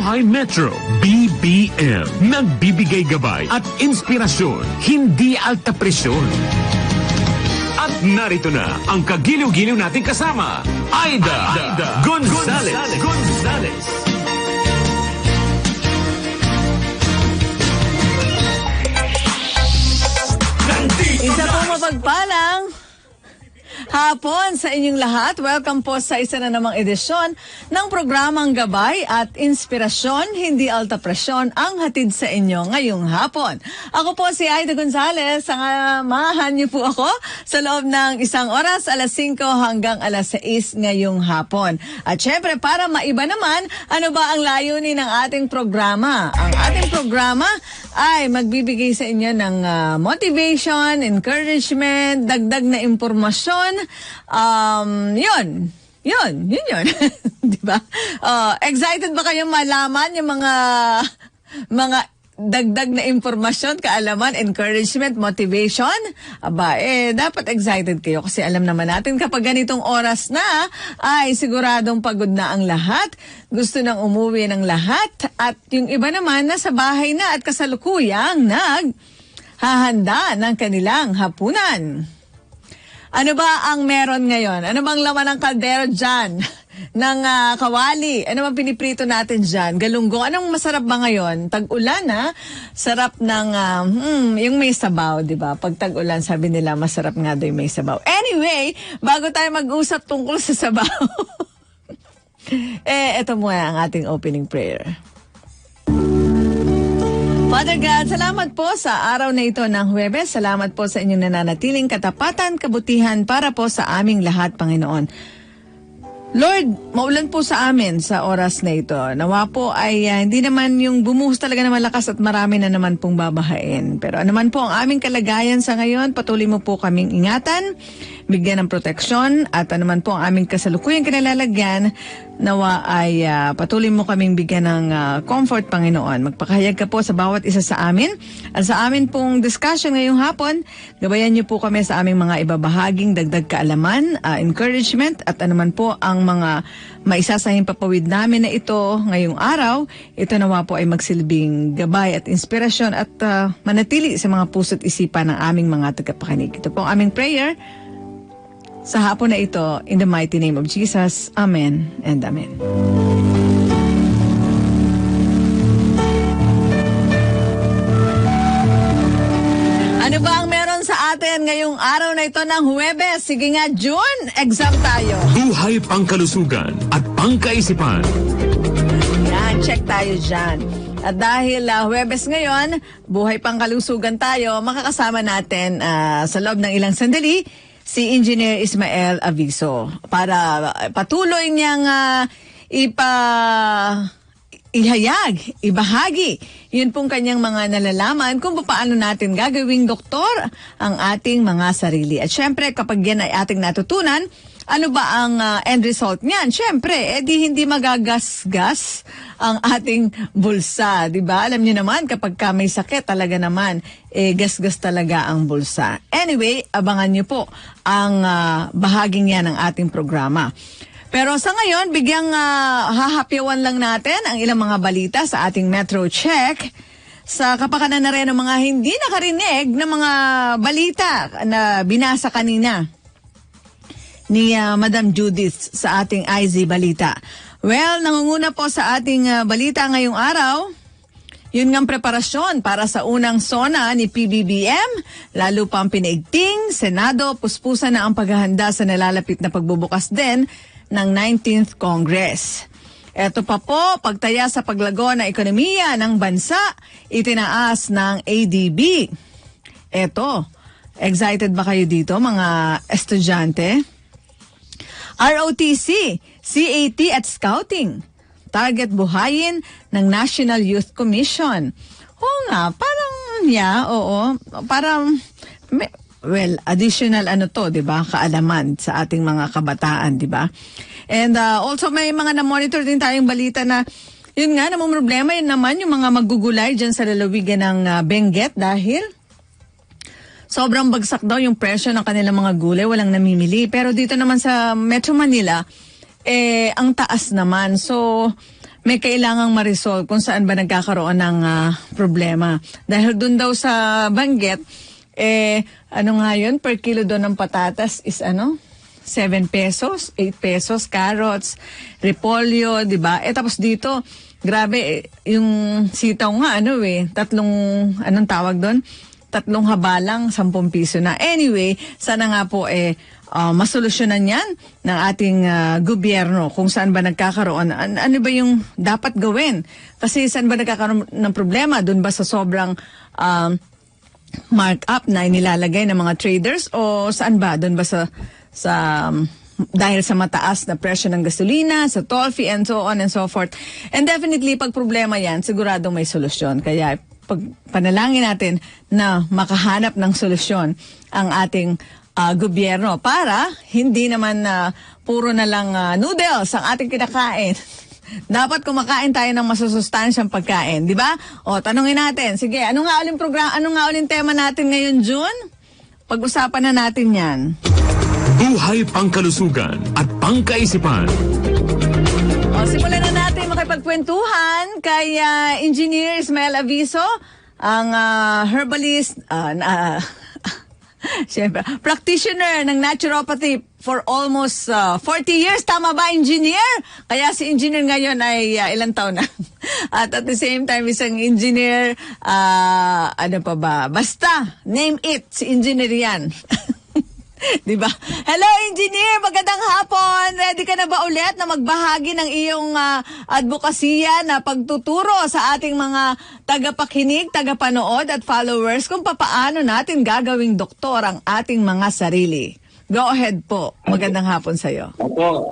Buhay Metro BBM. Nagbibigay gabay at inspirasyon, hindi alta presyon. At narito na ang kagiliw-giliw nating kasama, Aida Gonzales. Isa po mapagpalang hapon sa inyong lahat. Welcome po sa isa na namang edisyon ng programang Gabay at Inspirasyon, hindi alta presyon, ang hatid sa inyo ngayong hapon. Ako po si Aida Gonzales. Samahan niyo po ako sa loob ng isang oras, alas 5 hanggang alas 6 ngayong hapon. At syempre, para maiba naman, ano ba ang layunin ng ating programa? Ang ating programa ay magbibigay sa inyo ng motivation, encouragement, dagdag na impormasyon. Yun. Diba? Excited ba kayong malaman yung mga dagdag na impormasyon, kaalaman, encouragement, motivation? Dapat excited kayo kasi alam naman natin kapag ganitong oras na ay siguradong pagod na ang lahat. Gusto nang umuwi ng lahat at yung iba naman nasa bahay na at kasalukuyang naghahanda ng kanilang hapunan. Ano ba ang meron ngayon? Ano bang laman ng kaldero dyan? Ng kawali? Ano bang piniprito natin dyan? Galunggong? Anong masarap ba ngayon? Tag-ulan ha? Sarap ng, yung may sabaw, di ba? Pag tag-ulan, sabi nila, masarap nga daw yung may sabaw. Anyway, bago tayo mag-usap tungkol sa sabaw, ito muna ang ating opening prayer. Father God, salamat po sa araw na ito ng Huwebes. Salamat po sa inyong nananatiling katapatan, kabutihan para po sa aming lahat, Panginoon. Lord, maulan po sa amin sa oras na ito. Nawa po ay hindi naman yung bumuhos talaga na malakas at marami na naman pong babahain. Pero ano man po ang aming kalagayan sa ngayon, patuloy mo po kaming ingatan, bigyan ng proteksyon, at ano man po ang aming kasalukuyang kinalalagyan, nawa ay patuloy mo kaming bigyan ng comfort, Panginoon. Magpakahayag ka po sa bawat isa sa amin. At sa amin pong discussion ngayong hapon, gabayan niyo po kami sa aming mga ibabahaging dagdag kaalaman, encouragement, at ano man po ang mga maisasahing papawid namin na ito ngayong araw. Ito nawa po ay magsilbing gabay at inspirasyon at manatili sa mga puso't isipan ng aming mga tagapakinig. Ito po ang aming prayer sa hapon na ito, in the mighty name of Jesus. Amen and Amen. Ano ba ang meron sa atin ngayong araw na ito ng Huwebes? Sige nga, June, exam tayo. Buhay pangkalusugan at pangkaisipan. Yan, check tayo dyan. At dahil Huwebes ngayon, buhay pangkalusugan tayo, makakasama natin sa loob ng ilang sandali si Engineer Ismael Aviso para patuloy niyang ibahagi yun pong kanyang mga nalalaman kung paano natin gagawing doktor ang ating mga sarili. At syempre, kapag yan ay ating natutunan, ano ba ang end result niyan? Syempre, di hindi magagasgas ang ating bulsa, di ba? Alam niyo naman, kapag ka may sakit, talaga naman, gasgas talaga ang bulsa. Anyway, abangan niyo po ang bahaging yan ng ating programa. Pero sa ngayon, bigyang hahapyawan lang natin ang ilang mga balita sa ating Metro Check sa kapakanan na rin ng mga hindi nakarinig na mga balita na binasa kanina ni Madam Judith sa ating IZ Balita. Well, nangunguna po sa ating balita ngayong araw, yun ngang preparasyon para sa unang SONA ni PBBM, lalo pang pinaigting, Senado, puspusan na ang paghahanda sa nalalapit na pagbubukas din ng 19th Congress. Ito pa po, pagtaya sa paglago ng ekonomiya ng bansa, itinaas ng ADB. Ito, excited ba kayo dito mga estudyante? ROTC, CAT at Scouting. Target buhayin ng National Youth Commission. Oo nga, parang, parang, additional diba, kaalaman sa ating mga kabataan, diba? And also may mga na-monitor din tayong balita na, yun nga, namang problema, yun naman yung mga magugulay dyan sa lalawigan ng Benguet dahil sobrang bagsak daw yung presyo ng kanilang mga gulay, walang namimili. Pero dito naman sa Metro Manila, ang taas naman. So, may kailangang ma-resolve kung saan ba nagkakaroon ng problema. Dahil dun daw sa Benguet, ano nga yun, per kilo doon ng patatas is 7 pesos, 8 pesos, carrots, repolyo, di ba? Tapos dito, grabe, yung sitaw nga, anong tawag doon? 3 habalang, 10 piso na. Anyway, sana nga po masolusyonan yan ng ating gobyerno kung saan ba nagkakaroon. Ano ba yung dapat gawin? Kasi saan ba nagkakaroon ng problema? Doon ba sa sobrang markup na inilalagay ng mga traders o saan ba? Doon ba sa dahil sa mataas na presyo ng gasolina, sa toll fee, and so on and so forth. And definitely, pag problema yan, sigurado may solusyon. Kaya panalangin natin na makahanap ng solusyon ang ating gobyerno para hindi naman puro na lang noodles ang ating kinakain. Dapat kumakain tayo ng masusustansyang pagkain, di ba? O, tanungin natin. Sige, ano nga uling tema natin ngayon, June? Pag-usapan na natin yan. Buhay pangkalusugan at pangkaisipan. O, simulan na natin makipagkwentuhan kay Engineer Ismael Aviso, ang herbalist, siyempre, practitioner ng naturopathy for almost 40 years. Tama ba, engineer? Kaya si engineer ngayon ay ilang taon na. At the same time, isang engineer, ano pa ba? Basta, name it, si engineer yan. Diba? Hello, engineer! Magandang hapon! Ready ka na ba ulit na magbahagi ng iyong advokasya na pagtuturo sa ating mga tagapakinig, tagapanood at followers kung papaano natin gagawing doktor ang ating mga sarili? Go ahead po. Magandang hapon sa'yo. Opo,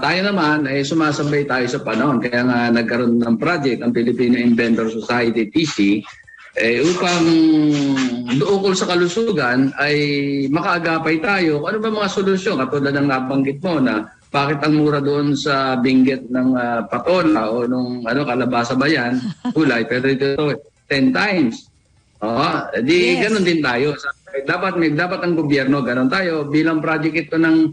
tayo naman ay sumasabay tayo sa panahon. Kaya nga nagkaroon ng project ang Filipino Inventor Society, PC, upang ukol sa kalusugan ay makaagapay tayo. Ano ba mga solusyon? Katulad ng nabanggit mo na bakit ang mura doon sa Benguet ng patola o nung kalabasa ba yan, gulay, pero ito 10 times. Yes. Ganun din tayo. Dapat ang gobyerno, ganun tayo. Bilang project ito ng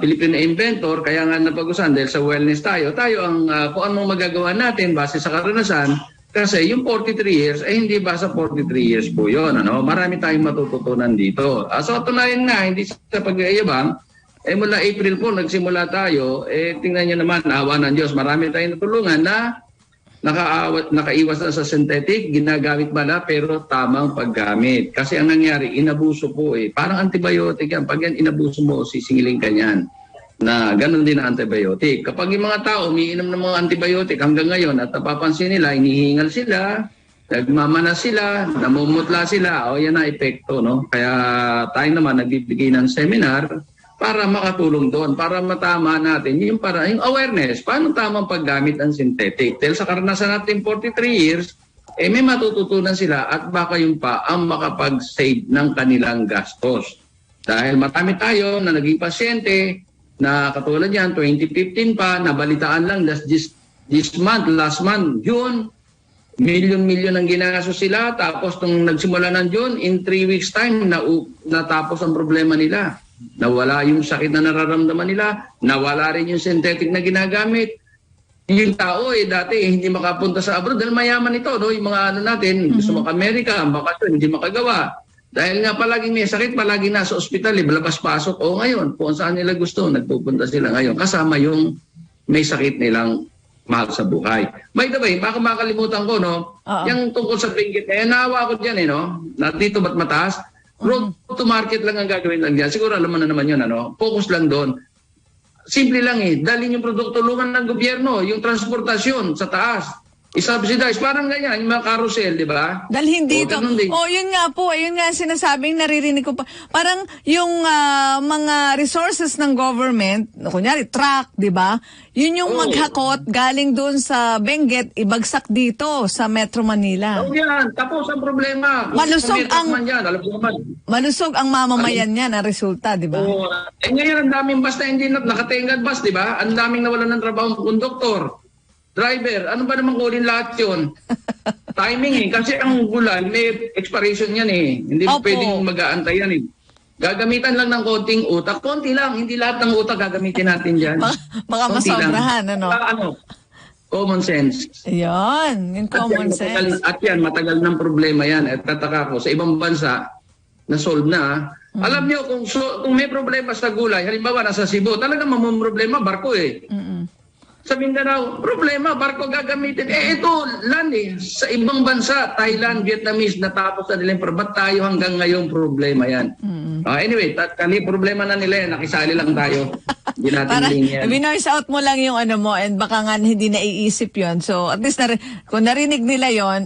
Filipino Inventor, kaya nga napag-usapan dahil sa wellness tayo ang kung anong magagawa natin base sa karanasan. Kasi yung 43 years, hindi ba sa 43 years po yun? Marami tayong matututunan dito. So, tunayan nga, hindi sa pag-iayabang, mula April po, nagsimula tayo, tingnan nyo naman, awa ng Diyos, marami tayong natulungan na nakaiwas na sa synthetic, ginagamit pala, pero tamang paggamit. Kasi ang nangyari, inabuso po Parang antibiotic yan. Pag yan inabuso mo, sisingiling ka niyan. Na ganun din ang antibiotic. Kapag yung mga tao umiinom ng mga antibiotic hanggang ngayon at napapansin nila, inihingal sila, nagmamana sila, namumutla sila, yan ang epekto, no? Kaya tayo naman nagbibigay ng seminar para makatulong doon, para matama natin yung awareness, paano tamang paggamit ng synthetic. Dahil sa karanasan natin 43 years, may matututunan sila at baka yung pa ang makapag-save ng kanilang gastos. Dahil marami tayo na naging pasyente, na katulad yan, 2015 pa, nabalitaan lang last month, June, milyon-milyon ang ginastos sila, tapos nung nagsimula ng June, in 3 weeks time, natapos ang problema nila. Nawala yung sakit na nararamdaman nila, nawala rin yung synthetic na ginagamit. Yung tao dati hindi makapunta sa abroad dahil mayaman ito, no? Yung mga natin, gusto maka-Amerika, ang bakasyon, hindi makagawa. Dahil nga palaging may sakit, palaging nasa ospital, labas-pasok. Ngayon, kung saan nila gusto, nagpupunta sila ngayon. Kasama yung may sakit nilang mahal sa buhay. By the way, baka makalimutan ko, no? Yung tungkol sa Benguet, naawa ko dyan, no? Na dito ba't mataas? Road to market lang ang gagawin lang dyan. Siguro alam mo na naman yun, Focus lang doon. Simple lang dalhin yung produkto, tulungan ng gobyerno, yung transportasyon sa taas. I-subsidize. Parang ganyan, yung mga carousel, di ba? Dalhin dito. Yun nga po. Yun nga sinasabing naririnig ko pa. Parang yung mga resources ng government, kunyari, truck, di ba? Yun yung maghakot galing doon sa Benguet, ibagsak dito sa Metro Manila. Yan. Tapos ang problema. Malusog ang mamamayan niyan, ang resulta, di ba? Ngayon, ang daming bus na hindi nakatingad bus, di ba? Ang daming nawalan ng trabaho ng konduktor. Driver, ano ba naman kunin lahat yun? Timing kasi ang gulay, may expiration yan Hindi mo pwedeng mag-aantay yan Gagamitan lang ng konting utak. Konti lang, hindi lahat ng utak gagamitin natin dyan. Baka Konti lang. masobrahan, ano? Common sense. Ayun, yung common sense. At yan, matagal ng problema yan. At tataka ko, sa ibang bansa, na-solve na. Alam niyo, kung may problema sa gulay, halimbawa nasa Cebu, talagang mamumroblema, barko eh. Sa Mindanao, problema, barko gagamitin. Ito, land sa ibang bansa, Thailand, Vietnamese, natapos na nila yung ba't tayo hanggang ngayong problema yan? Anyway, problema na nila yan, nakisali lang tayo. Hindi natin Para yan. binoise out mo lang yung ano mo and baka nga hindi naiisip yon. So at least kung narinig nila yon,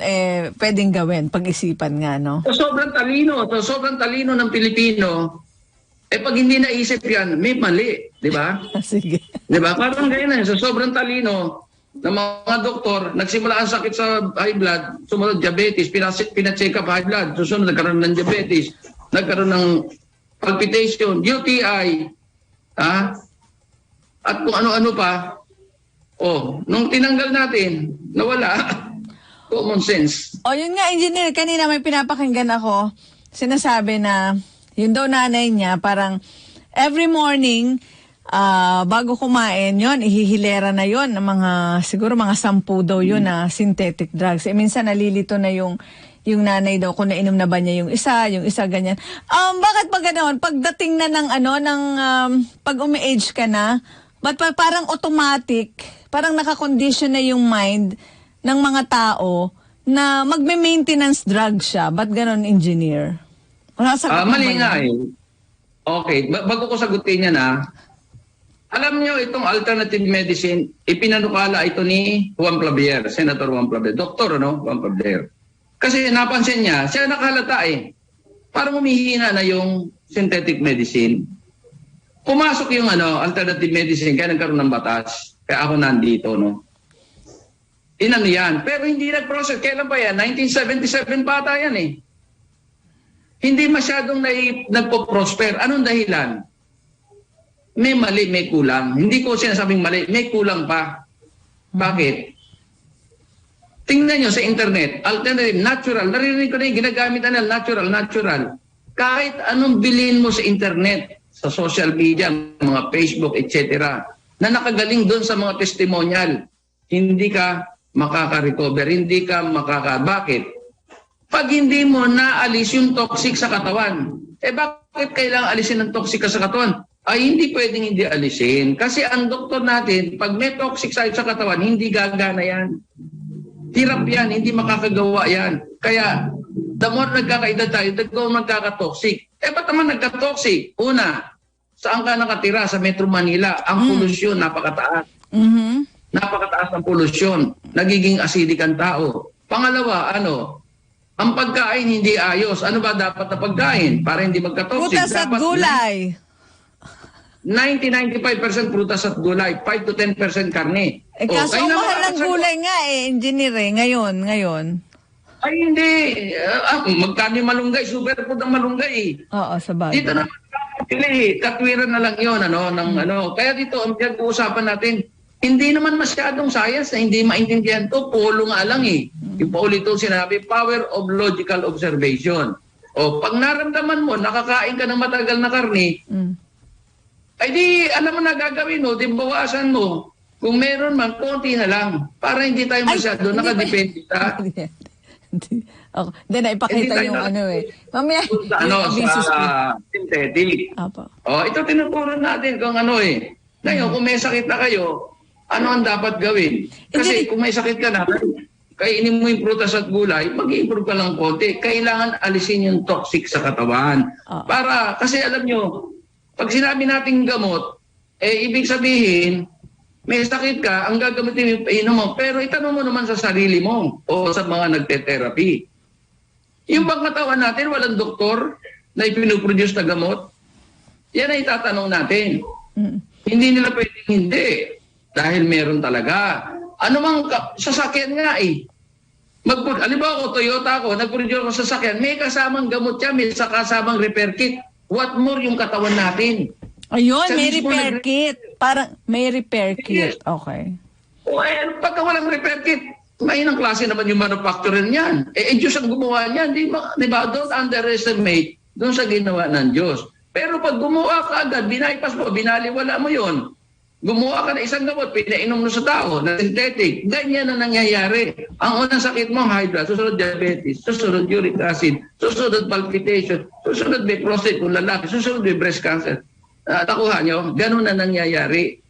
pwedeng gawin, pag-isipan nga, no? Sobrang talino ng Pilipino. Pag hindi naisip yan, may mali, di ba? Sige. Di ba? Parang ganyan. So, sobrang talino ng mga doktor, nagsimula ang sakit sa high blood, sumunod diabetes, pina-check up high blood, susunod nagkaroon ng diabetes, nagkaroon ng palpitation, UTI, at kung ano-ano pa. Nung tinanggal natin, nawala. Common sense. Yun nga, engineer, kanina may pinapakinggan ako, sinasabi na yun daw nanay niya, parang every morning, bago kumain, yon ihihilera na yon ng siguro mga 10 daw yun na synthetic drugs. Minsan nalilito na yung nanay daw kung nainom na ba niya yung isa ganyan. Bakit pa ganoon? Pagdating na ng pag umi-age ka na, ba't parang automatic, parang nakakondition na yung mind ng mga tao na magme-maintenance drug siya. Ba't ganoon, engineer? Mali nga eh. Okay, bago ko sagutin yan alam nyo itong alternative medicine, ipinanukala ito ni Juan Clavier, Senator Juan Clavier. Doktor, Juan Clavier. Kasi napansin niya, siya nakahalata parang humihina na yung synthetic medicine. Pumasok yung alternative medicine, kaya nagkaroon ng batas. Kaya ako nandito, Inano yan. Pero hindi nag-process. Kailan pa yan? 1977 pa ata yan Hindi masyadong nagpo-prosper. Anong dahilan? May mali, may kulang. Hindi ko sinasabing mali, may kulang pa. Bakit? Tingnan nyo sa internet, alternative, natural. Narinig ko na yung ginagamit natural. Kahit anong bilhin mo sa internet, sa social media, mga Facebook, etc., na nakagaling doon sa mga testimonial, hindi ka makaka-recover, hindi ka Bakit? Pag hindi mo naalis yung toxic sa katawan, bakit kailangan alisin ng toxic sa katawan? Hindi pwedeng hindi alisin. Kasi ang doktor natin, pag may toxic sa katawan, hindi gagana yan. Hirap yan, hindi makakagawa yan. Kaya, the more nagkakaedad tayo, the more magkaka-toxic. Ba't naman nagka-toxic? Una, saan ka nakatira? Sa Metro Manila. Ang polusyon, napakataas. Napakataas ng polusyon. Nagiging acidic ang tao. Pangalawa, ang pagkain hindi ayos. Ano ba dapat na pagkain para hindi magka-toxic? Prutas at gulay. 90-95% prutas at gulay. 5 to 10% karne. Kaso ang mahal ng gulay nga engineer ngayon. Ay hindi. Magkano yung malunggay? Super food ang malunggay Oo, sa bagay. Dito naman katwiran na lang yun. Kaya dito, ang pinag-uusapan natin, hindi naman masyadong science na hindi maintindihan to. Polo nga lang Yung paulito sinabi, power of logical observation. Pag naramdaman mo, nakakain ka ng matagal na karne, ay di, alam mo na gagawin mo, di bawasan mo. Kung meron man, konti na lang. Para hindi tayo masyado nakadepende sa... Hindi na ipakita yung Mamaya, sa synthetic. Ito tinuturo natin kung Ngayon, kung may sakit na kayo, ano ang dapat gawin? Kasi kung may sakit ka na, kainin mo yung prutas at gulay, mag-improve ka lang konti. Kailangan alisin yung toxic sa katawan. Kasi alam nyo, pag sinabi nating gamot, ibig sabihin, may sakit ka, ang gagamitin yung painom mo. Pero itanong mo naman sa sarili mo o sa mga nagte-therapy. Yung bang katawan natin, walang doktor na ipinoproduce na gamot? Yan ay itatanong natin. Hindi nila pwedeng hindi. Dahil meron talaga. Sasakyan nga Halimbawa ako, Toyota ako, nag-produce ako sa sasakyan, may kasamang gamot yan, may kasamang repair kit. What more yung katawan natin? Ayun, may repair kit. Parang may repair kit. Okay. Pagka walang repair kit, mainang klase naman yung manufacturer niyan. Diyos ang gumawa niyan. Di ba? Don't underestimate doon sa ginawa ng Diyos. Pero pag gumawa ka agad, binaypas mo, binaliwala mo yon. Gumawa ka na isang gamot, pinainom mo sa tao na synthetic. Ganyan na nangyayari. Ang unang sakit mo, high blood, susunod diabetes, susunod uric acid, susunod palpitation, susunod may prostate kung lalaki, susunod may breast cancer. Takuhan nyo, ganun na nangyayari.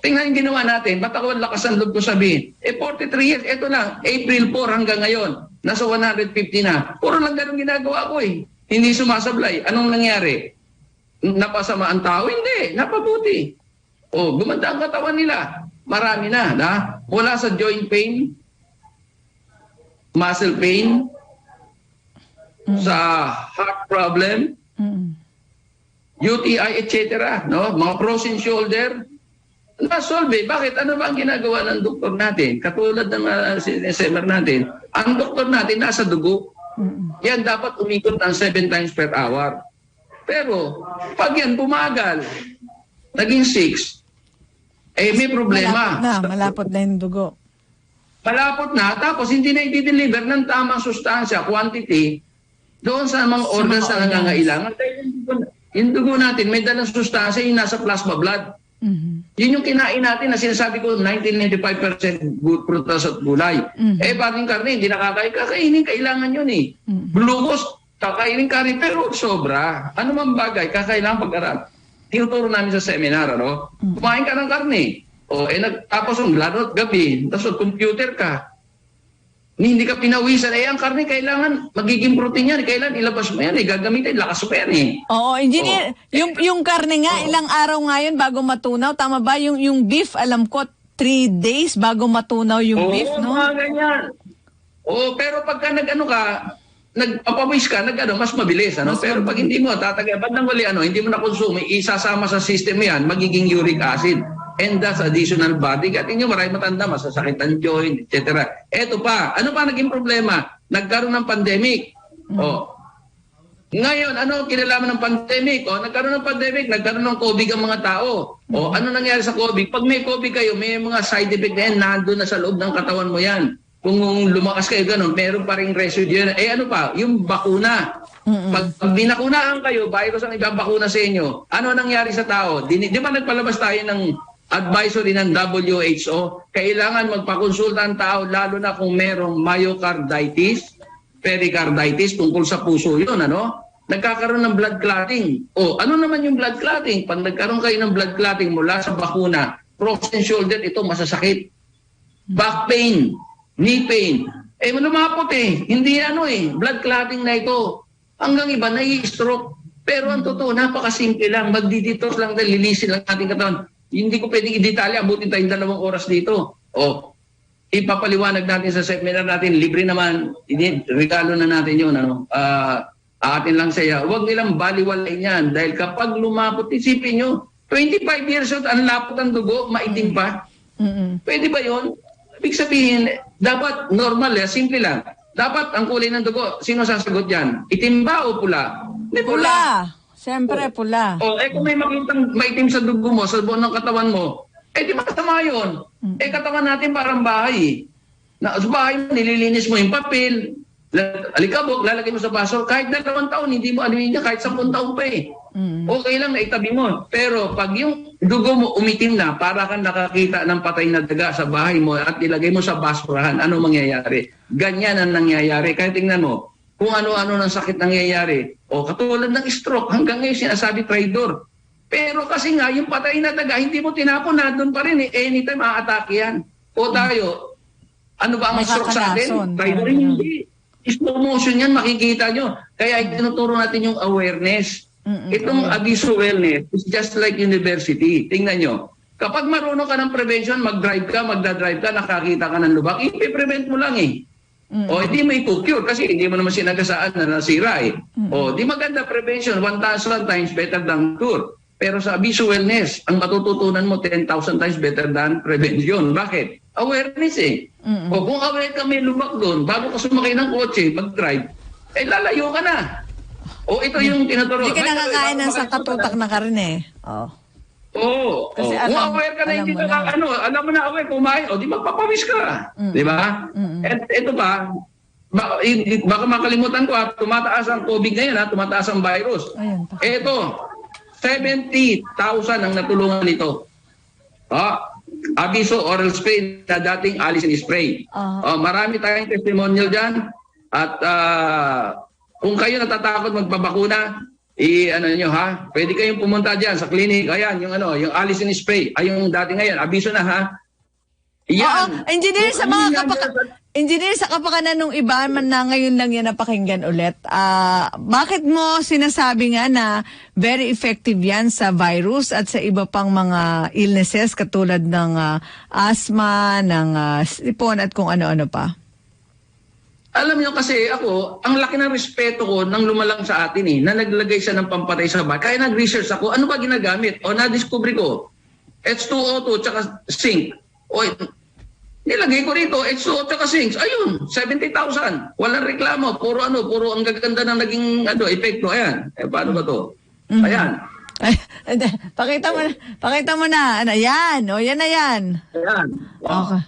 Tingnan yung ginawa natin, ba't ako ang lakas ang loob ko sabihin? 43 years, eto lang, April 4 hanggang ngayon, nasa 150 na. Puro lang ganun ginagawa ko eh. Hindi sumasablay. Anong nangyari? Napasama ang tao? Hindi, napabuti. Gumanda ang katawan nila. Marami na. Mula sa joint pain, muscle pain, sa heart problem, UTI, etc. No? Mga frozen shoulder, na-solve. Bakit? Ano ba ang ginagawa ng doktor natin? Katulad ng seminar natin, ang doktor natin nasa dugo. Yan dapat umikot ng 7 times per hour. Pero, pag yan bumagal, naging 6, may problema. Malapot na yung dugo. Malapot na, tapos hindi na i-deliver ng tamang sustansya, quantity, doon sa mga organs na nangangailangan. Yung dugo natin, may dalang sustansya, yung nasa plasma blood. Yun yung kinain natin na sinasabi ko, 95% prutas at gulay. Pati karne, hindi kakainin, kailangan yun eh. Glucose, kakainin karne, pero sobra. Ano man bagay, kakailangan pag-arap. Tinuturo namin sa seminar, kumain ka ng karne. Tapos ang lalo at gabi, tapos computer ka. Hindi ka pinawisan. Ang karne, kailangan magiging protein yan. Kailangan ilabas mo yan. Gagamitin, lakas mo yan eh. Oo, engineer. Yung karne nga, ilang araw nga yun bago matunaw. Tama ba? Yung beef, alam ko, 3 days bago matunaw yung beef, no? Oo, mga ganyan. Pero pagka nagpapawis ka, mas mabilis. Pero pag hindi mo, tatagay, ba't nang wali, hindi mo na-consume, isasama sa system yan, magiging uric acid. And that's additional body. At inyo, maraming matanda, masasakit ang joint, etc. Eto pa, ano pa naging problema? Nagkaroon ng pandemic. Ngayon, ano kinalaman ng pandemic? Nagkaroon ng pandemic, nagkaroon ng COVID ang mga tao. Ano nangyari sa COVID? Pag may COVID kayo, may mga side effect na yan, nandun na sa loob ng katawan mo yan. Kung lumakas kayo ganun, meron pa rin residue. Ano pa? Yung bakuna. Pag binakunaan kayo, virus ang ibang bakuna sa inyo, ano nangyari sa tao? Di ba nagpalabas tayo ng advisory ng WHO? Kailangan magpakonsulta ang tao, lalo na kung merong myocarditis, pericarditis, tungkol sa puso yun, nagkakaroon ng blood clotting. Ano naman yung blood clotting? Pag nagkaroon kayo ng blood clotting mula sa bakuna, frozen shoulder, ito masasakit. Back pain, knee pain. Lumapot Hindi blood clotting na ito. Hanggang iba, nai-stroke. Pero ang totoo, napakasimple lang. Magdiditos lang, lilisin lang ating katawan. Hindi ko pwedeng i-detalya. Abutin tayong 2 oras dito. Ipapaliwanag natin sa seminar natin. Libre naman. Regalo na natin yun. Atin lang saya. Huwag nilang baliwalain yan. Dahil kapag lumapot, isipin nyo, 25 years old, ang lapot ang dugo, maitim pa. Pwede ba yun? Ibig sabihin, dapat normal, simple lang. Dapat ang kulay ng dugo, sino sasagot yan? Itim ba o pula? May Pula. Siyempre, pula. Kung may makitang maitim sa dugo mo, sa buong ng katawan mo, di masama yun. Katawan natin parang bahay. Sa bahay mo, nililinis mo yung papel, alikabok, lalagay mo sa baso, kahit 2 taon, hindi mo niya, kahit 10 taon pa Okay lang na itabi mo. Pero pag yung dugo mo umitim na, para kang nakakita ng patay na daga sa bahay mo at ilagay mo sa basurahan, ano mangyayari? Ganyan ang nangyayari. Kaya tingnan mo, kung ano-ano ng sakit nangyayari. Katulad ng stroke, hanggang ngayon sinasabi traitor. Pero kasi nga, yung patay na daga, hindi mo tinapon na, doon pa rin anytime aatake yan. Tayo, ano ba ang stroke sa atin? Traitor hindi. Slow motion yan, makikita nyo. Kaya tinuturo natin yung awareness. Itong Abiso Wellness is just like university. Tingnan nyo. Kapag marunong ka ng prevention, magdadrive ka, nakakita ka ng lubak, i-prevent mo lang hindi mo i-cure kasi hindi mo naman sinagasaan na nasira di maganda prevention, 1,000 times better than cure. Pero sa Abiso Wellness, ang matututunan mo 10,000 times better than prevention. Bakit? Awareness kung aware ka may lubak doon, bago ka sumakay ng kotse, mag-drive, lalayo ka na. Ito yung tinuturo. Hindi ka nakakain ng sangkatutak na karne. Kasi kung aware ka na hindi ka alam mo na aware, kumain, di magpapawis ka. Di ba? At ito pa, baka makalimutan ko, tumataas ang COVID ngayon, tumataas ang virus. Ito, 70,000 ang natulungan nito. Abiso oral spray na dating Alisin spray. Marami tayong testimonial dyan. At kung kayo natatakot magpabakuna, ano nyo ha, pwede kayong pumunta dyan sa clinic. Ayan, yung Alisin spray. Ay, yung dating ngayon, abiso na ha. Yan. Engineer, sa mga Engineer, sa kapakanan nung iba man na ngayon lang yan napakinggan ulit, bakit mo sinasabi nga na very effective yan sa virus at sa iba pang mga illnesses katulad ng asthma, ng sipon at kung ano-ano pa? Alam niyo kasi ako, ang laki ng respeto ko nang lumalang sa atin na naglagay siya ng pampatay sa bahay. Kaya nag-research ako, ano ba ginagamit? O na-discover ko, H2O2 tsaka zinc. O nilagay ko rito, H2O tsaka zinc. Ayun, 70,000. Walang reklamo. Puro ang gaganda ng naging epekto. Ayan. Paano ba to? Ayan. Pakita mo na. Ano, yan. O, yan na yan. Ayan. Wow. Okay.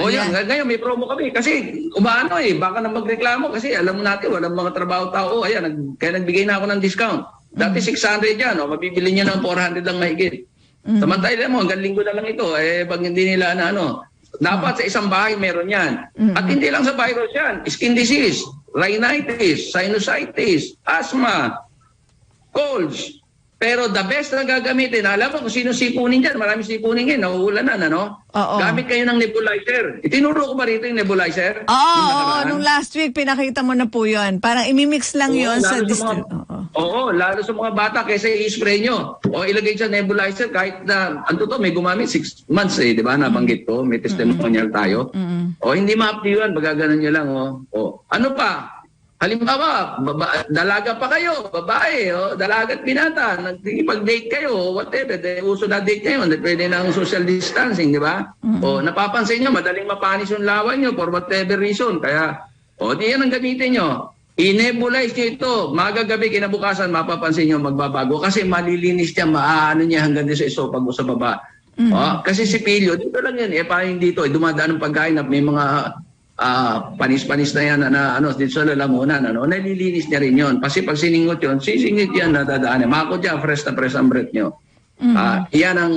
O yan, ngayon may promo kami kasi umaano baka na magreklamo kasi alam mo natin walang mga trabaho-tao. Ayan, kaya nagbigay na ako ng discount. Dati 600 yan, mabibili niya ng 400 lang mahigit. Samantala mo, hanggang linggo na lang ito, pag hindi nila dapat sa isang bahay meron yan. At hindi lang sa virus yan, skin disease, rhinitis, sinusitis, asthma, colds. Pero the best na gagamitin, alam mo kung sino sipunin dyan, maraming sipunin yan, nauulanan, Gamit kayo ng nebulizer. Itinuro ko ba rito yung nebulizer? Oo, nung last week pinakita mo na po yun. Parang imimix lang yun sa Oo, lalo sa mga bata kaysa i-spray nyo. O ilagay sa nebulizer kahit na, may gumamit 6 months di ba? Nabanggit ko, may testimonial tayo. O hindi ma-update yun, bagaganan nyo lang. Ano pa? Halimbawa, dalaga pa kayo, babae, dalaga at binata, nagpag-date kayo, whatever, uso na date ngayon, pwede ng social distancing, di ba? O napapansin nyo, madaling mapanis yung lawan nyo for whatever reason, kaya, di yan ang gamitin nyo. I-nebulize nyo ito, magagabi, kinabukasan, mapapansin nyo, magbabago, kasi malilinis niya, maano niya hanggang sa iso pag sa baba. Kasi si Pilyo, dito lang yan, paano dito, dumadaan ng pagkain na may mga panis-panis na yan dito sa lalamunan, nalilinis niya rin yun. Kasi pag siningot yun, sisingit yan, nadadaan. Mako dyan, fresh na fresh ang breath nyo. Yan ang,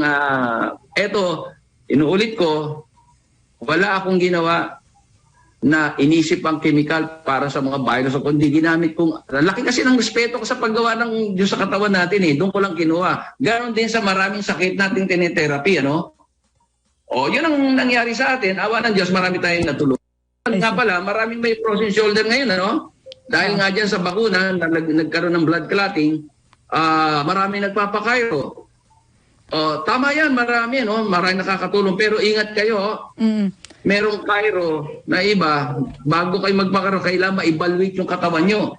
eto, inuulit ko, wala akong ginawa na inisip ang chemical para sa mga virus. Kundi ginamit kong, laki kasi ng respeto ko sa paggawa ng Diyos sa katawan natin doon ko lang kinuha. Ganon din sa maraming sakit nating tinitherapy, yun ang nangyari sa atin. Awa ng Diyos, marami tayong natulungan. Nga pala, maraming may frozen shoulder ngayon, Dahil nga dyan sa bakuna, nagkaroon ng blood clotting, marami nagpapakairo. Tama yan, marami, marami nakakatulong. Pero ingat kayo, merong kairo na iba, bago kayo magpakairo, kailangan ma-evaluate yung katawan nyo.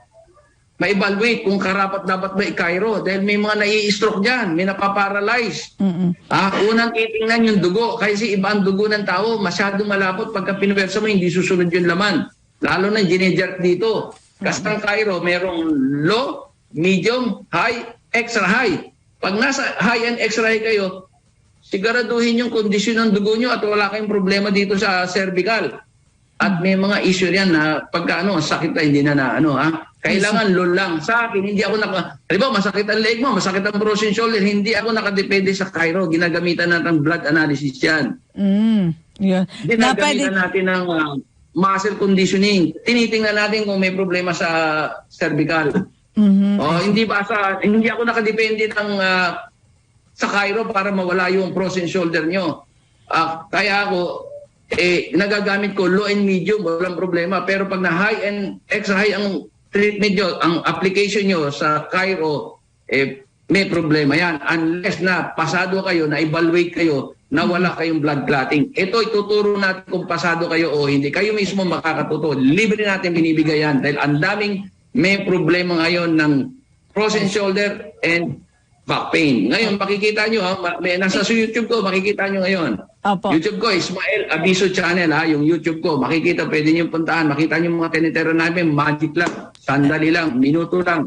Ma-evaluate kung karapat dapat ba i-kairo dahil may mga nai-stroke dyan, may napaparalyze. Unang titingnan yung dugo kasi iba ang dugo ng tao, masyadong malapot pagka pinuwersa mo, hindi susunod yung laman. Lalo na gine-jerk dito. Kasi ang kairo, merong low, medium, high, extra high. Pag nasa high and extra high kayo, siguraduhin yung kondisyon ng dugo nyo at wala kayong problema dito sa cervical. At may mga issue yan na pagka sakit na hindi kailangan low lang. Sa akin, hindi ako masakit ang leg mo, masakit ang frozen shoulder, hindi ako nakadepende sa Cairo. Ginagamitan natin blood analysis yan. Yeah. Ginagamitan natin ng muscle conditioning. Tinitingnan natin kung may problema sa cervical. Hindi ako nakadepende ng sa Cairo para mawala yung frozen shoulder nyo. Kaya ako, nagagamit ko low and medium, walang problema. Pero pag na high and extra high ang treatment nyo, ang application nyo sa Cairo, may problema yan. Unless na pasado kayo, na-evaluate kayo, na wala kayong blood clotting. Ito, ituturo natin kung pasado kayo o hindi. Kayo mismo makakatuto. Libre natin binibigay yan. Dahil ang daming may problema ngayon ng frozen shoulder and back pain. Ngayon, makikita nyo, nasa sa YouTube ko, makikita nyo ngayon. Opo. YouTube ko, Ismael Abiso Channel, yung YouTube ko. Makikita, pwede nyo puntahan. Makita nyo mga tinitero namin, magic lang. Sandali lang, minuto lang.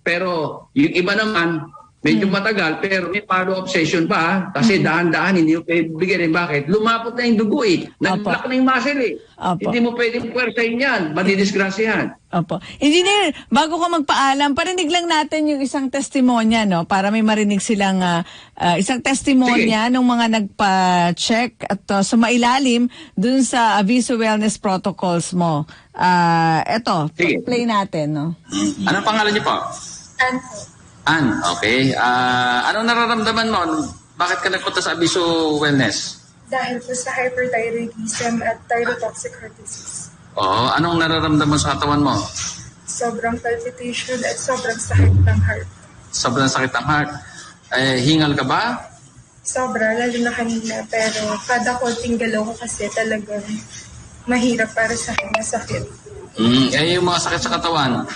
Pero yung iba naman, Medyo matagal, pero may follow-up session pa. Kasi dahan-dahan, hindi mo pwede bigyan. Bakit? Lumapot na yung dugo eh. Nag-block na yung muscle eh. Opo. Hindi mo pwedeng puwersahin yan. Madidisgrasyahan. Opo. Engineer, bago ko magpaalam, parinig lang natin yung isang testimonya, no? Para may marinig silang isang testimonya ng mga nagpa-check at sumailalim dun sa Aviso Wellness Protocols mo. Eto, Sige. play natin, no? Anong pangalan niyo po? Ann, okay. Anong nararamdaman mo? Bakit ka nagpunta sa Aviso Wellness? Dahil po sa hyperthyroidism at thyrotoxic heart disease. Oo, anong nararamdaman sa katawan mo? Sobrang palpitation at sobrang sakit ng heart. Sobrang sakit ng heart. Hingal ka ba? Sobra, lalo na kanina. Pero kada konting galaw ko kasi talagang mahirap para sa akin, masakit. Yung mga sakit sa katawan.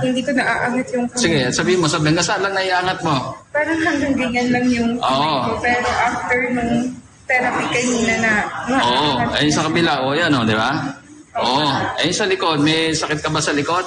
Hindi ko naaangat yung kamay. Sige, sabihin mo, hanggang saan lang naiangat mo? Parang hanggang ganyan lang yung kamay ko. Pero after nung therapy kanina na Oo, ayun sa kabila. O, yan o, di ba? Oo, ayun sa likod. May sakit ka ba sa likod?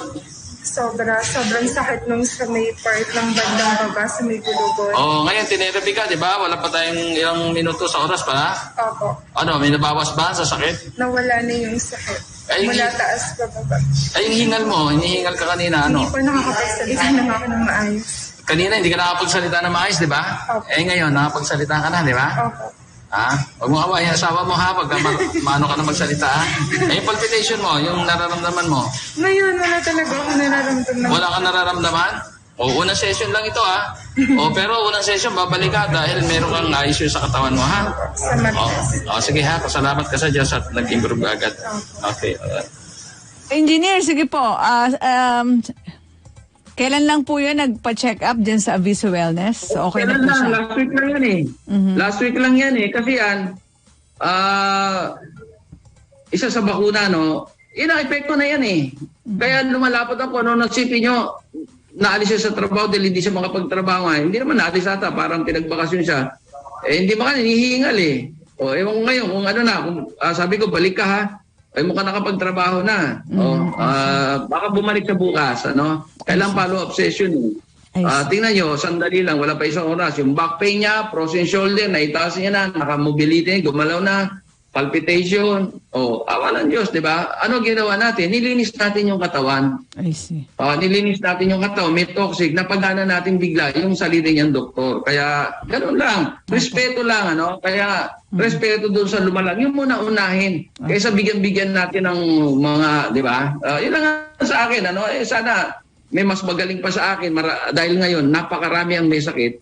sobrang sakit nung sa may part ng bandang baba, sa may gulugod. Oo, ngayon tinerapi ka, di ba? Wala pa tayong ilang minuto sa oras pa. Opo. Ano, may nabawas ba sa sakit? Nawala na yung sakit. Ay, Mula taas pa baba. Ay, yung hingal mo, hinihingal ka kanina, ano? Hindi po nakakapagsalita na ako ng maayos. Kanina hindi ka nakapagsalita na maayos, di ba? Opo. Ngayon, nakapagsalita ka na, di ba? Opo. Huwag mo awayin ang asawa mo ha, pagka maano ka na magsalita ha. Yung palpitation mo, yung nararamdaman mo. Ngayon, wala talaga ako nararamdaman. Wala ka nararamdaman? O, unang session lang ito ha. Pero unang session, babalik ka dahil meron kang issue sa katawan mo ha. Sa matas. Sige ha, pasalamat ka sa Diyos at nag-improve agad. Okay, alright. Engineer, sige po. Kailan lang po yun nagpa-check up dyan sa Aviso Wellness? So, okay na po siya. Last week lang yan eh. Last week lang yan eh. Kasi yan, isa sa bakuna, no? Ina-epekto na yan eh. Kaya lumalapot ako, no? Nagsipin nyo, naalis siya sa trabaho dahil hindi siya makapagtrabaho nga. Hindi naman naalis ata, parang pinagbakasyon siya. Hindi ba ka hinihingal eh. Ewan ko ngayon, kung ano na, kung, sabi ko, balik ka ha. Ay mukhang nakapagtrabaho na. Baka bumalik sa bukas. Ano? Kailang follow-up session. Tingnan nyo, sandali lang, wala pa isang oras. Yung back pain niya, frozen shoulder, naitaas niya na, nakamobility, gumalaw na, palpitation. Awa ng Diyos, di ba? Ano ginawa natin? Nilinis natin yung katawan. I see. Nilinis natin yung katawan, may toxic, napagana natin bigla yung salita niyang doktor. Kaya, ganun lang. Respeto lang, ano? Kaya, respeto doon sa lumalang. Yung muna unahin. Kaysa bigyan-bigyan natin ng mga, di ba? Yun lang sa akin, ano? Sana may mas magaling pa sa akin dahil ngayon, napakarami ang may sakit.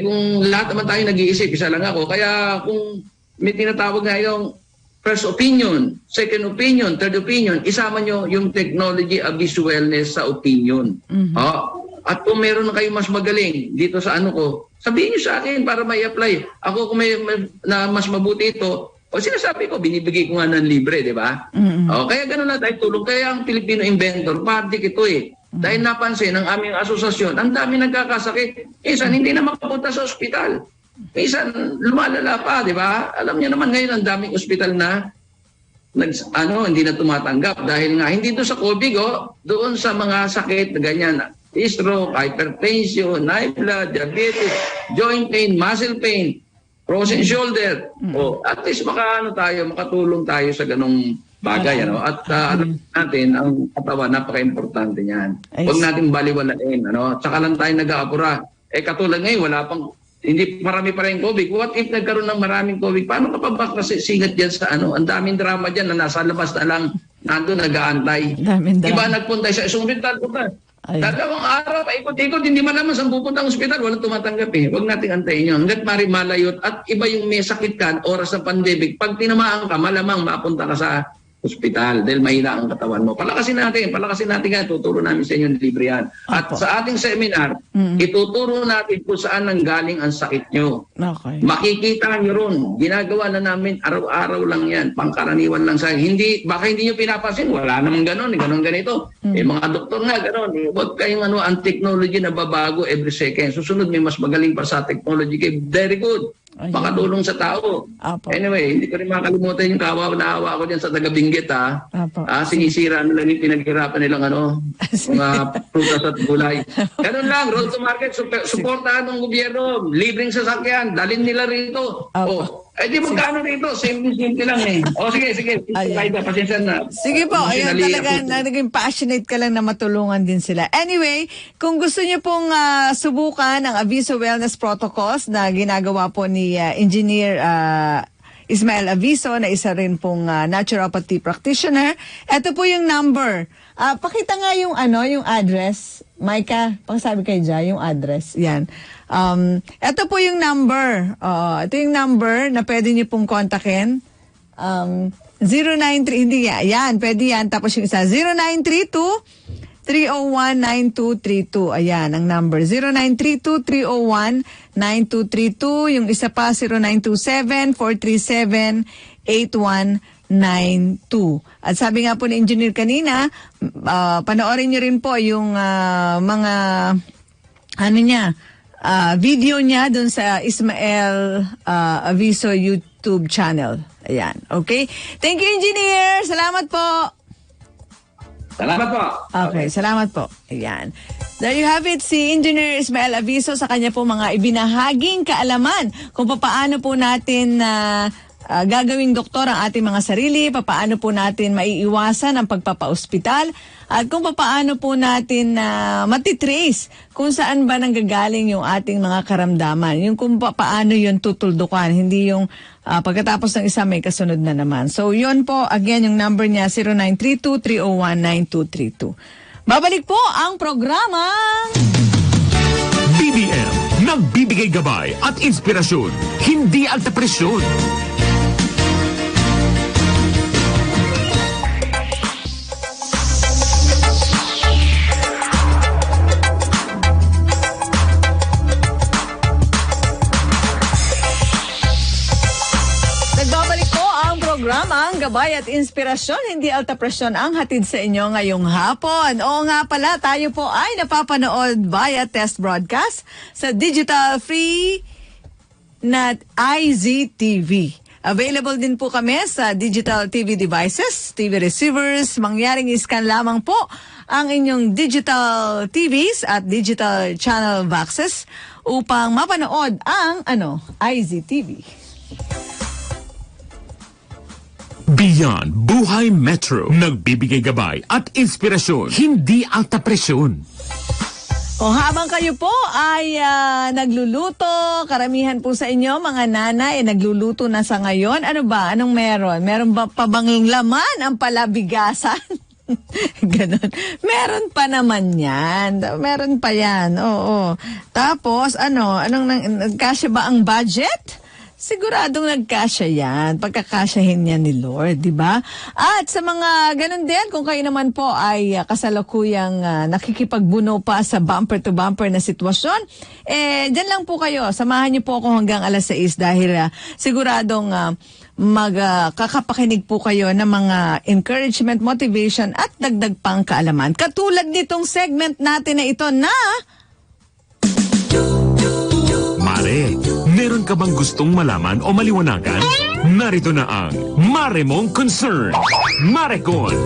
Kung lahat naman tayo nag-iisip, isa lang ako. Kaya, kung may tinatawag na yung first opinion, second opinion, third opinion, isama nyo yung technology Aviso Wellness sa opinion. At kung meron na kayo mas magaling dito sa ano ko, sabihin nyo sa akin para may apply. Ako kung may na mas mabuti ito, sinasabi ko, binibigay ko nga ng libre, di ba? Kaya gano'n na tayo tulong. Kaya ang Filipino Inventor, party ito eh. Dahil napansin ng aming asosasyon, ang dami nagkakasakit. Minsan hindi na makapunta sa ospital. Minsan lumalala pa, di ba? Alam niyo naman ngayon ang daming ospital na hindi na tumatanggap dahil nga hindi doon sa COVID, doon sa mga sakit na ganyan, stroke, hypertension, high blood, diabetes, joint pain, muscle pain, frozen shoulder. At least makatulong tayo sa ganong bagay, ano? At alam natin, ang katawan, napaka-importante niyan. Huwag natin baliwalain, ano? Tsaka lang tayo nag-aapura. Katulad ngayon, wala pang hindi marami pa rin COVID. What if nagkaroon ng maraming COVID? Paano ka pa ba kasi singat dyan sa ano? Ang daming drama dyan na nasa labas na lang nandun nag-aantay. Iba nagpunta sa ospital. Dalawang araw, paikot-ikot, hindi man naman saan pupunta ang ospital. Walang tumatanggap eh. Huwag nating antayin yun. Hanggat malayot at iba yung may sakit ka, oras ng pandemic, pag tinamaan ka, malamang mapunta ka sa ospital dahil mahina ang katawan mo. Palakasin natin nga, tuturo namin sa inyo libre yan. At sa ating seminar, ituturo natin kung saan nanggaling ang sakit nyo. Okay. Makikita nyo ron. Ginagawa na namin araw-araw lang yan. Pangkaraniwan lang sa baka hindi nyo pinapansin. Wala namang ganon. Ganon ganito. Mga doktor nga ganon. Huwag kayong ang technology na babago every second. Susunod may mas magaling pa sa technology. Very good. Ayun. makatulong sa tao. Apo. Anyway, hindi ko rin makalimutan yung kawawa na awa ko dyan sa taga-Binggit, ha. Apo. Sinisira nila yung pinaghirapan nilang mga prutas at gulay. Ganun lang, road to market, suportahan ng gobyerno, libreng sasakyan, dalhin nila rito. Apo. Di magkano rito? Simple lang eh. Sige. Ayan. Pasensya na. Sige po, ayun Emotionally, talaga, naging passionate ka lang na matulungan din sila. Anyway, kung gusto niyo pong subukan ang Aviso Wellness Protocols na ginagawa po ni Engineer Ismael Aviso, na isa rin pong naturopathy practitioner, ito po yung number. Pakita nga yung yung address. Maika, pakisabi kayo dyan, yung address. Yan. Ito po yung number. Ito yung number na pwede niyo pong kontakin. 093, hindi yan, pwede yan. Tapos yung isa, 0932-301-9232. Ayan, ang number. 0932-301-9232. Yung isa pa, 0927-437-8192. At sabi nga po ni Engineer kanina, panoorin nyo rin po yung mga video niya dun sa Ismael Aviso YouTube channel. Ayan, okay? Thank you, Engineer! Salamat po! Salamat po. Okay, salamat po. Ayan. There you have it, si Engineer Ismael Aviso sa kanya po mga ibinahaging kaalaman kung paano po natin gagawing doktor ang ating mga sarili, paano po natin maiiwasan ang pagpapa-ospital, at kung paano po natin matitrace kung saan ba nanggagaling yung ating mga karamdaman. Yung kung paano yun tutuldukan, hindi yung pagkatapos ng isa may kasunod na naman. So yun po, again, yung number niya, 0932-301-9232. Babalik po ang programa BBM, nagbibigay gabay at inspirasyon, hindi alta presyon. Ang gabay at inspirasyon, hindi alta presyon ang hatid sa inyo ngayong hapon. Oo nga pala, tayo po ay napapanood via test broadcast sa digital free na IZTV. Available din po kami sa digital TV devices, TV receivers. Mangyaring iscan lamang po ang inyong digital TVs at digital channel boxes upang mapanood ang IZTV. Beyond Buhay Metro, nagbibigay gabay at inspirasyon, hindi alta presyon. O habang kayo po ay nagluluto, karamihan po sa inyo, mga nanay, nagluluto na sa ngayon. Ano ba? Anong meron? Meron ba pa bang laman ang palabigasan? Ganon. Meron pa naman yan. Meron pa yan. Oo. Tapos, nagkasya ba ang budget? Siguradong nagkasya yan. Pagkakasyahin niya ni Lord, di ba? At sa mga ganun din, kung kayo naman po ay kasalukuyang nakikipagbuno pa sa bumper-to-bumper na sitwasyon, dyan lang po kayo. Samahan niyo po ako hanggang alas 6 dahil siguradong magkakapakinig po kayo ng mga encouragement, motivation at dagdag pang kaalaman. Katulad nitong segment natin na ito na... Mare, meron ka bang gustong malaman o maliwanagan? Narito na ang Mare Mong Concern, Marecon.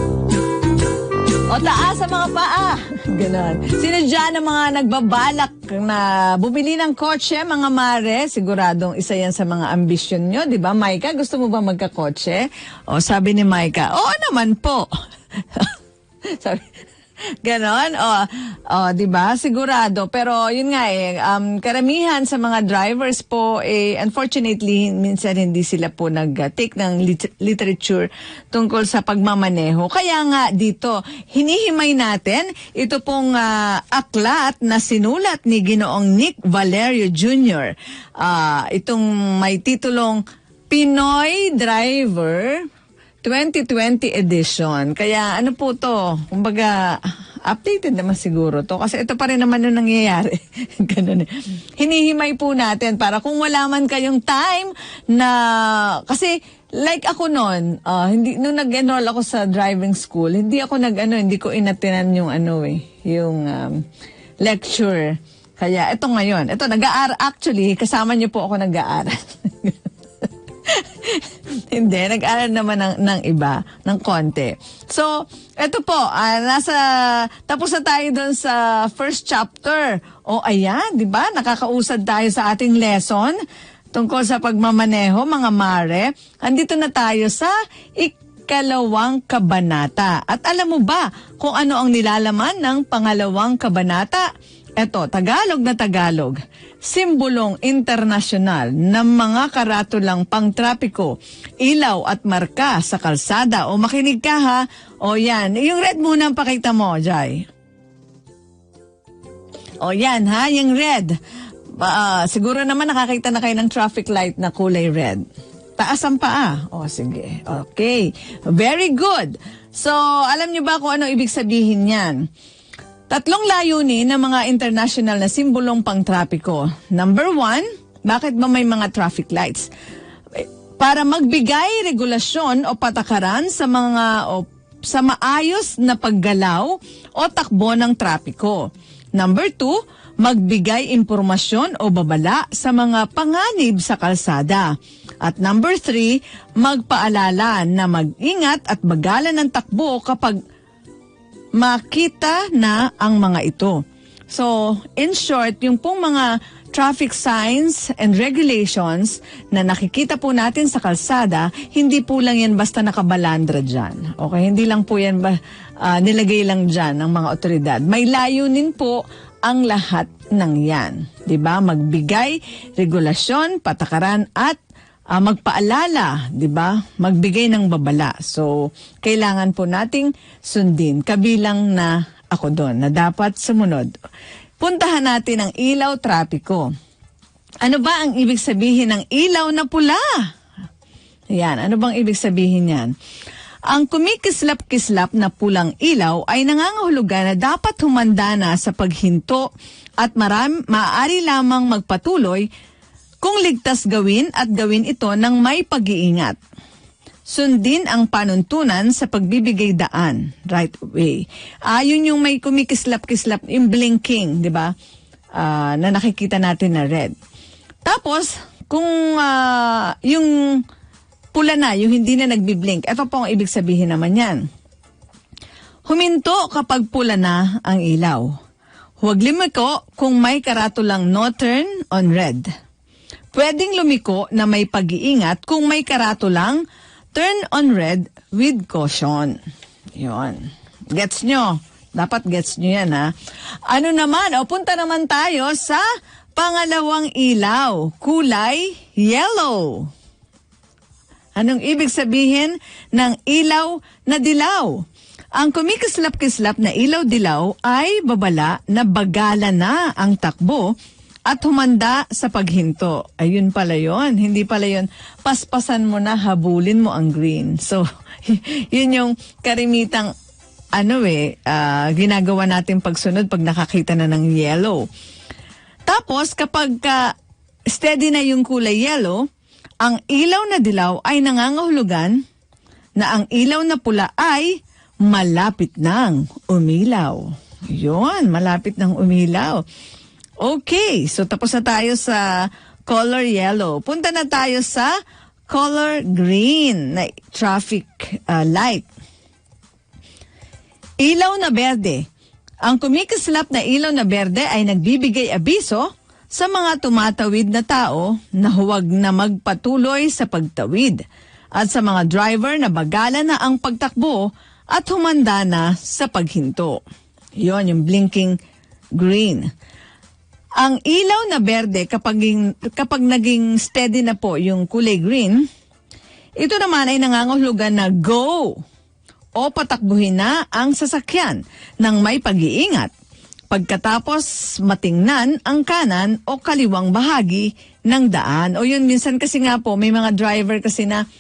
O taas sa mga paa. Ganon. Sino dyan ang mga nagbabalak na bumili ng kotse, mga mare? Siguradong isa yan sa mga ambisyon nyo, di ba, Maika? Gusto mo ba magkakotse? O sabi ni Maika, oo naman po. Sabi, ganon, di ba? Sigurado. Pero yun nga karamihan sa mga drivers po, unfortunately, minsan hindi sila po nag-take ng literature tungkol sa pagmamaneho. Kaya nga dito, hinihimay natin ito pong aklat na sinulat ni Ginoong Nick Valerio Jr. Itong may titulong Pinoy Driver 2020 edition. Kaya ano po to? Kumbaga, updated naman siguro to. Kasi ito pa rin naman yung nangyayari. Ganun. Hinihimay po natin para kung wala man kayong time na... Kasi like ako noon, nung nag-enroll ako sa driving school, hindi ko inatinan yung yung lecture. Kaya ito ngayon, ito nag-aaral, actually, kasama niyo po ako nag-aaral. Hindi, nag-aaral naman ng iba, ng konti. So, ito po, tapos na tayo doon sa first chapter. O ayan, di ba? Nakakausad tayo sa ating lesson tungkol sa pagmamaneho, mga mare. Andito na tayo sa ikalawang kabanata. At alam mo ba kung ano ang nilalaman ng pangalawang kabanata? Ito, Tagalog na Tagalog. Simbolong internasyonal ng mga karatulang pangtrapiko, ilaw at marka sa kalsada. O makinig ka ha. O yan, yung red muna ang pakita mo, Jai. O yan ha, yung red. Siguro naman nakakita na kayo ng traffic light na kulay red. Taas ang paa. O sige, okay. Very good. So, alam niyo ba kung ano ibig sabihin yan? Tatlong layunin ng mga international na simbolong pangtrapiko. Number 1, bakit ba may mga traffic lights? Para magbigay regulasyon o patakaran sa maayos na paggalaw o takbo ng trapiko. Number 2, magbigay impormasyon o babala sa mga panganib sa kalsada. At number 3, magpaalala na mag-ingat at bagalan ng takbo kapag makita na ang mga ito. So, in short, yung pong mga traffic signs and regulations na nakikita po natin sa kalsada, hindi po lang yan basta nakabalandra dyan. Okay, hindi lang po yan nilagay lang dyan ng mga otoridad. May layunin po ang lahat ng yan. Diba? Magbigay, regulasyon, patakaran at magpaalala, 'di ba? Magbigay ng babala. So, kailangan po nating sundin. Kabilang na ako doon na dapat sumunod. Puntahan natin ang ilaw trapiko. Ano ba ang ibig sabihin ng ilaw na pula? Yan, ano bang ibig sabihin yan? Ang kumikislap-kislap na pulang ilaw ay nangangahulugan na dapat humanda na sa paghinto at maaari lamang magpatuloy kung ligtas gawin at gawin ito ng may pag-iingat. Sundin ang panuntunan sa pagbibigay daan, right way. Yun yung may kumikislap-kislap, yung blinking, di ba? Na nakikita natin na red. Tapos, kung yung pula na, yung hindi na nagbiblink, ito po ang ibig sabihin naman yan. Huminto kapag pula na ang ilaw. Huwag lumiko kung may karatulang no turn on red. Pwedeng lumiko na may pag-iingat kung may karatulang turn on red with caution. Yun. Gets nyo? Dapat gets nyo yan, ha? Ano naman? Punta naman tayo sa pangalawang ilaw. Kulay yellow. Anong ibig sabihin ng ilaw na dilaw? Ang kumikislap-kislap na ilaw-dilaw ay babala na bagala na ang takbo at humanda sa paghinto. Ayun pala yun. Hindi pala yun. Paspasan mo na, habulin mo ang green. So, yun yung karimitang ginagawa natin pagsunod pag nakakita na ng yellow. Tapos, kapag steady na yung kulay yellow, ang ilaw na dilaw ay nangangahulugan na ang ilaw na pula ay malapit nang umilaw. Yun, malapit nang umilaw. Okay, so tapos na tayo sa color yellow. Punta na tayo sa color green na traffic light. Ilaw na berde. Ang kumikislap na ilaw na berde ay nagbibigay abiso sa mga tumatawid na tao na huwag na magpatuloy sa pagtawid at sa mga driver na bagala na ang pagtakbo at humanda na sa paghinto. Yon yung blinking green. Ang ilaw na berde kapag naging steady na po yung kulay green, ito naman ay nangangahulugan na go o patakbuhin na ang sasakyan ng may pag-iingat pagkatapos matingnan ang kanan o kaliwang bahagi ng daan. O yun, minsan kasi nga po, may mga driver kasi na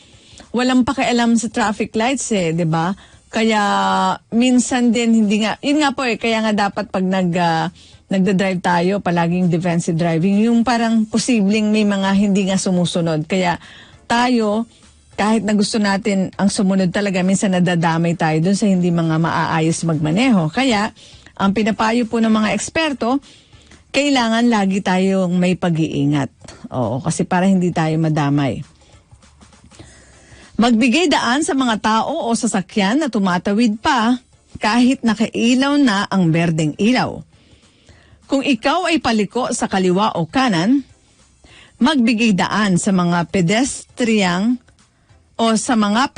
walang pakialam sa traffic lights 'di ba? Kaya minsan din hindi nga, yun nga po kaya nga dapat pag nagda-drive tayo, palaging defensive driving, yung parang posibleng may mga hindi nga sumusunod. Kaya tayo, kahit na gusto natin ang sumunod talaga, minsan nadadamay tayo dun sa hindi mga maaayos magmaneho. Kaya, ang pinapayo po ng mga eksperto, kailangan lagi tayong may pag-iingat. Oo, kasi para hindi tayo madamay. Magbigay daan sa mga tao o sasakyan na tumatawid pa kahit nakailaw na ang berdeng ilaw. Kung ikaw ay paliko sa kaliwa o kanan, magbigay daan sa mga pedestriang o sa mga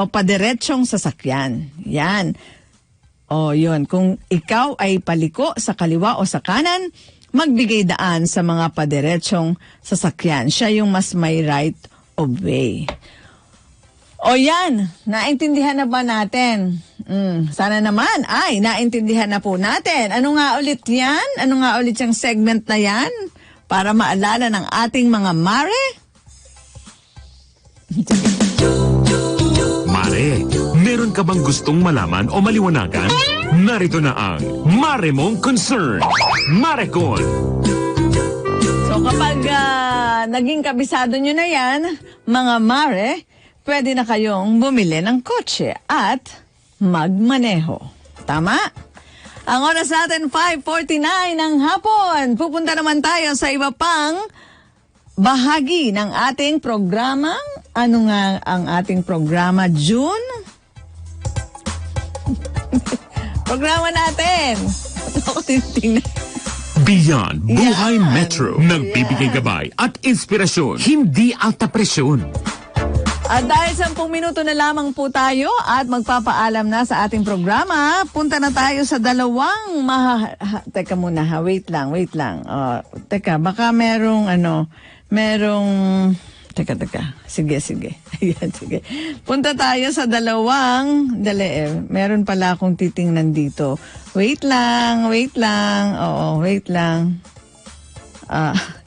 padiretsong sasakyan. Yan. O yun, kung ikaw ay paliko sa kaliwa o sa kanan, magbigay daan sa mga padiretsong sasakyan. Siya yung mas may right of way. O yan, naintindihan na ba natin? Sana naman ay naintindihan na po natin. Ano nga ulit yan? Ano nga ulit yung segment na yan? Para maalala ng ating mga mare? Mare, meron ka bang gustong malaman o maliwanagan? Narito na ang Mare Mong Concern, Marecon. So kapag naging kabisado nyo na yan, mga mare, pwede na kayong bumili ng kotse at magmaneho. Tama? Ang oras natin, 5:49 ng hapon. Pupunta naman tayo sa iba pang bahagi ng ating programa. Ano nga ang ating programa, June? Programa natin. Ako tinitingnan. Beyond Buhay Yan. Metro. Nagbibigay gabay at inspirasyon, hindi alta presyon. At dahil 10 minuto na lamang po tayo at magpapaalam na sa ating programa, punta na tayo sa dalawang teka muna ha, wait lang. Teka, baka teka. Sige. Ayan, sige. Punta tayo sa dalawang, meron pala akong titingnan dito. Wait lang. Oo, wait lang.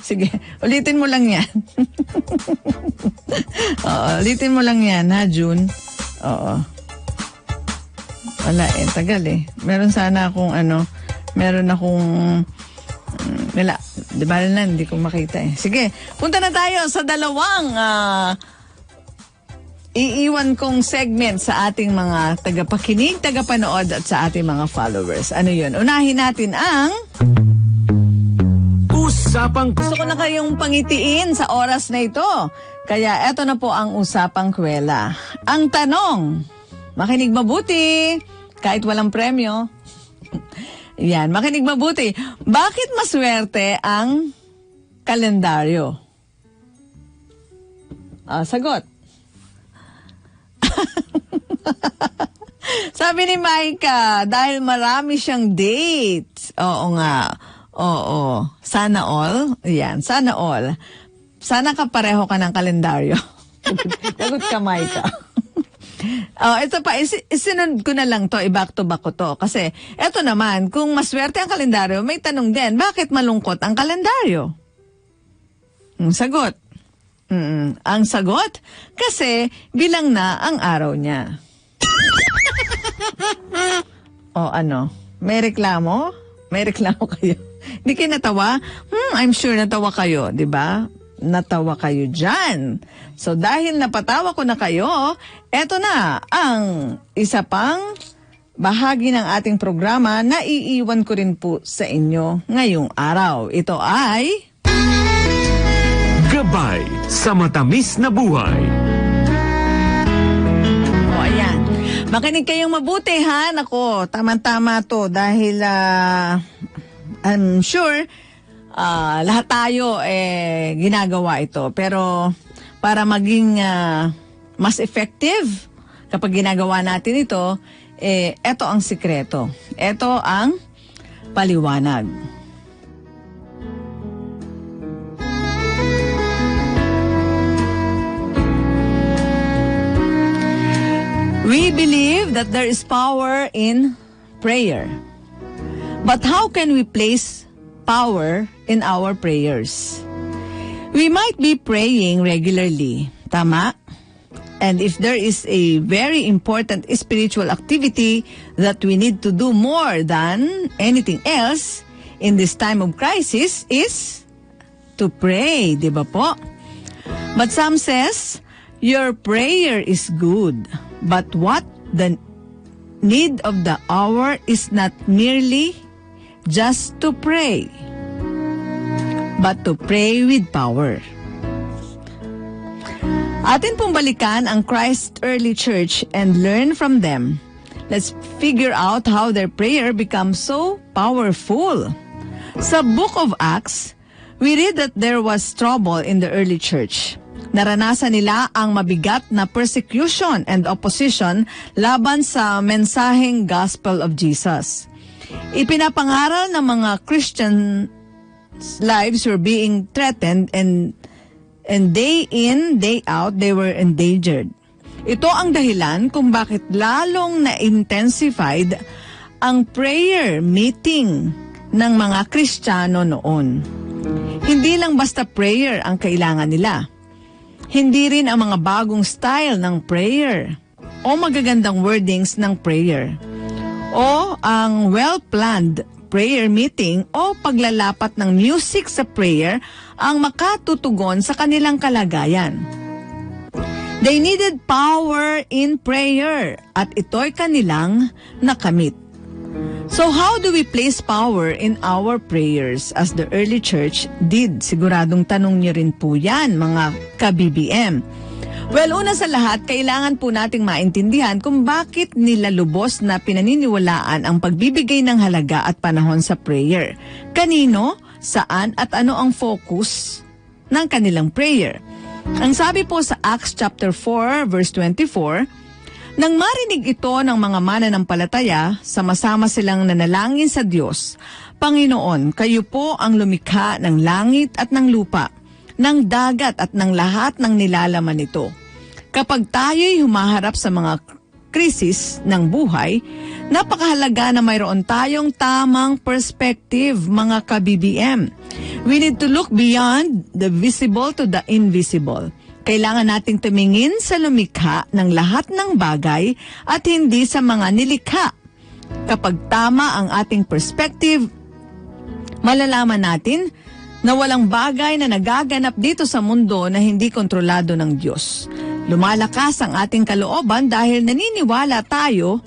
Sige, ulitin mo lang yan. Oo, ulitin mo lang yan, ha, June? Oo. Wala tagal Meron sana akong wala, di ba na, hindi ko makita Sige, punta na tayo sa dalawang iiwan kong segment sa ating mga tagapakinig, tagapanood at sa ating mga followers. Ano yun? Unahin natin ang Usapang gusto ko na kayong pangitiin sa oras na ito. Kaya eto na po ang Usapang Kwela. Ang tanong, makinig mabuti, kahit walang premyo. Yan, makinig mabuti. Bakit maswerte ang kalendaryo? Sagot. Sabi ni Maika, dahil marami siyang dates. Oo nga. Oo. Sana all. Yan, sana all. Sana kapareho ka ng kalendaryo. Sagot ka, Maika. Ito pa, isinunod ko na lang to, i-back to back ko to. Kasi, ito naman, kung maswerte ang kalendaryo, may tanong din, bakit malungkot ang kalendaryo? Sagot. Ang sagot, kasi bilang na ang araw niya. May reklamo? May reklamo kayo? Hindi kayo natawa? I'm sure natawa kayo, di ba? Natawa kayo dyan. So dahil napatawa ko na kayo, eto na ang isa pang bahagi ng ating programa na iiwan ko rin po sa inyo ngayong araw. Ito ay Gabay sa Matamis na Buhay. O ayan. Makinig kayong mabuti ha. Nako, tama-tama to dahil I'm sure lahat tayo ginagawa ito. Pero para maging mas effective kapag ginagawa natin ito, eto ang sikreto. Eto ang paliwanag. We believe that there is power in prayer. But how can we place power in our prayers? We might be praying regularly, tama? And if there is a very important spiritual activity that we need to do more than anything else in this time of crisis is to pray, di ba po? But some says, your prayer is good, but what the need of the hour is not merely just to pray. but to pray with power. Atin pong balikan ang Christ Early Church and learn from them. Let's figure out how their prayer becomes so powerful. Sa Book of Acts, we read that there was trouble in the early church. Naranasan nila ang mabigat na persecution and opposition laban sa mensaheng gospel of Jesus. Ipinapangaral ng mga Christian lives were being threatened and day in, day out, they were endangered. Ito ang dahilan kung bakit lalong na-intensified ang prayer meeting ng mga Kristiyano noon. Hindi lang basta prayer ang kailangan nila. Hindi rin ang mga bagong style ng prayer o magagandang wordings ng prayer o ang well-planned prayer meeting o paglalapat ng music sa prayer ang makatutugon sa kanilang kalagayan. They needed power in prayer at ito'y kanilang nakamit. So how do we place power in our prayers as the early church did? Siguradong tanong niyo rin po yan, mga ka-BBM. Well, una sa lahat, kailangan po nating maintindihan kung bakit nila lubos na pinaniniwalaan ang pagbibigay ng halaga at panahon sa prayer. Kanino, saan at ano ang focus ng kanilang prayer? Ang sabi po sa Acts chapter 4 verse 24, nang marinig ito ng mga mananampalataya, sama-sama silang nanalangin sa Diyos, Panginoon, kayo po ang lumikha ng langit at ng lupa, ng dagat at ng lahat ng nilalaman nito. Kapag tayo'y humaharap sa mga krisis ng buhay, napakahalaga na mayroon tayong tamang perspective, mga ka-BBM. We need to look beyond the visible to the invisible. Kailangan nating tumingin sa lumikha ng lahat ng bagay at hindi sa mga nilikha. Kapag tama ang ating perspective, malalaman natin na walang bagay na nagaganap dito sa mundo na hindi kontrolado ng Diyos. Lumalakas ang ating kalooban dahil naniniwala tayo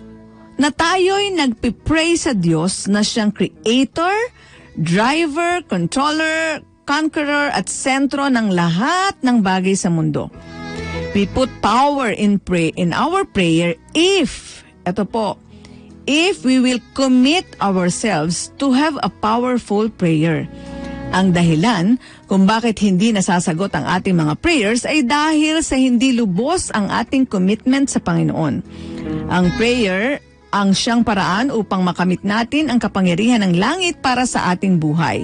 na tayo'y nagpipray sa Diyos na siyang creator, driver, controller, conqueror at sentro ng lahat ng bagay sa mundo. We put power in our prayer if we will commit ourselves to have a powerful prayer. Ang dahilan kung bakit hindi nasasagot ang ating mga prayers ay dahil sa hindi lubos ang ating commitment sa Panginoon. Ang prayer ang siyang paraan upang makamit natin ang kapangyarihan ng langit para sa ating buhay.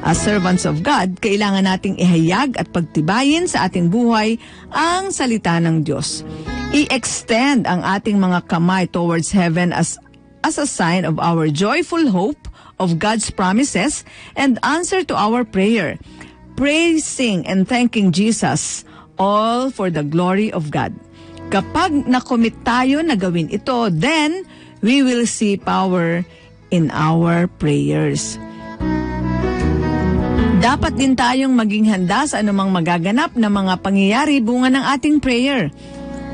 As servants of God, kailangan nating ihayag at pagtibayin sa ating buhay ang salita ng Diyos. I-extend ang ating mga kamay towards heaven as a sign of our joyful hope of God's promises and answer to our prayer, praising and thanking Jesus, all for the glory of God. Kapag nakomit tayo na gawin ito, then we will see power in our prayers. Dapat din tayong maging handa sa anumang magaganap na mga pangyayari bunga ng ating prayer.